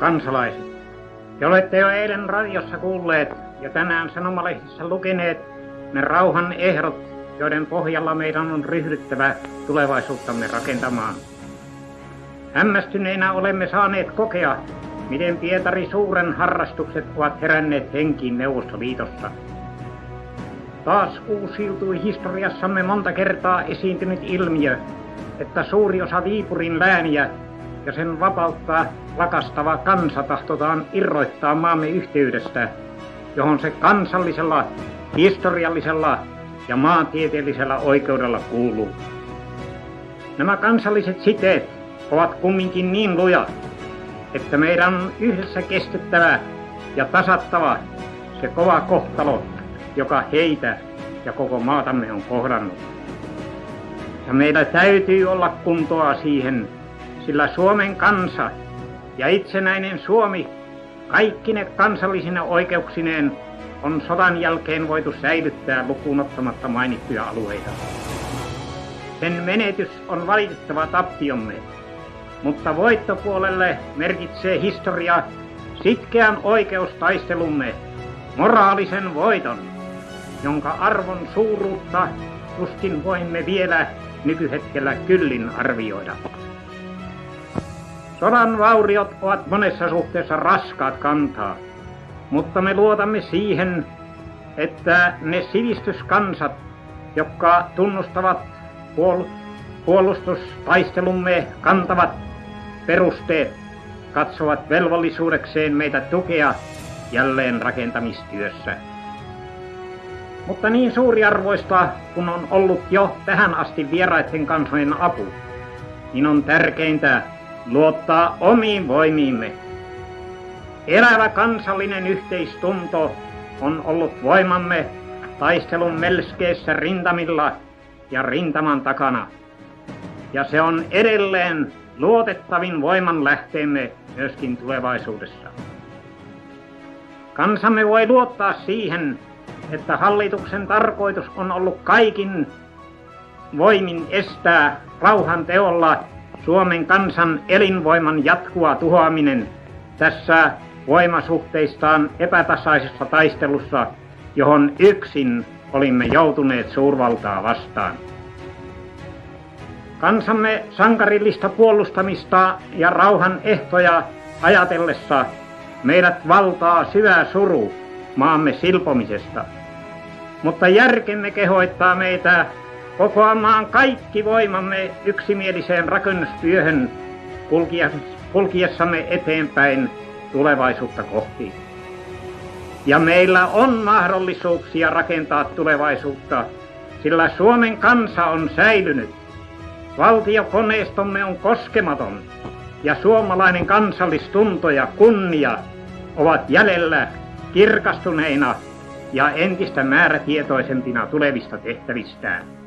kansalaiset, te olette jo eilen radiossa kuulleet ja tänään sanomalehdissä lukeneet ne rauhan ehdot, joiden pohjalla meidän on ryhdyttävä tulevaisuuttamme rakentamaan. Hämmästyneinä olemme saaneet kokea, miten Pietari Suuren harrastukset ovat heränneet henkiin Neuvostoliitossa. Taas uusiutui historiassamme monta kertaa esiintynyt ilmiö, että suuri osa Viipurin lääniä ja sen vapautta rakastava kansa tahtotaan irrottaa maamme yhteydestä, johon se kansallisella, historiallisella ja maantieteellisellä oikeudella kuuluu. Nämä kansalliset siteet ovat kumminkin niin lujat, että meidän on yhdessä kestettävä ja tasattava se kova kohtalo, joka heitä ja koko maatamme on kohdannut. Ja meillä täytyy olla kuntoa siihen, sillä Suomen kansa ja itsenäinen Suomi kaikkine kansallisine oikeuksineen on sodan jälkeen voitu säilyttää lukuun ottamatta mainittuja alueita. Sen menetys on valitettava tappiomme, mutta voittopuolelle merkitsee historia sitkeän oikeustaistelumme, moraalisen voiton, jonka arvon suuruutta tuskin voimme vielä nykyhetkellä kyllin arvioida. Sodan vauriot ovat monessa suhteessa raskaat kantaa, mutta me luotamme siihen, että ne sivistyskansat, jotka tunnustavat puolustustaistelumme kantavat perusteet, katsovat velvollisuudekseen meitä tukea jälleen rakentamistyössä. Mutta niin suuriarvoista, kun on ollut jo tähän asti vieraiden kansojen apu, niin on tärkeintä luottaa omiin voimiimme. Elävä kansallinen yhteistunto on ollut voimamme taistelun melskeessä rintamilla ja rintaman takana. Ja se on edelleen luotettavin voimanlähteemme myöskin tulevaisuudessa. Kansamme voi luottaa siihen, että hallituksen tarkoitus on ollut kaikin voimin estää rauhan teolla Suomen kansan elinvoiman jatkuva tuhoaminen tässä voimasuhteistaan epätasaisessa taistelussa, johon yksin olimme joutuneet suurvaltaa vastaan. Kansamme sankarillista puolustamista ja rauhan ehtoja ajatellessa meidät valtaa syvä suru maamme silpomisesta. Mutta järkemme kehoittaa meitä kokoamaan kaikki voimamme yksimieliseen rakennustyöhön kulkiessamme eteenpäin tulevaisuutta kohti. Ja meillä on mahdollisuuksia rakentaa tulevaisuutta, sillä Suomen kansa on säilynyt. Valtiokoneistomme on koskematon ja suomalainen kansallistunto ja kunnia ovat jäljellä kirkastuneina ja entistä määrätietoisempina tulevista tehtävistään.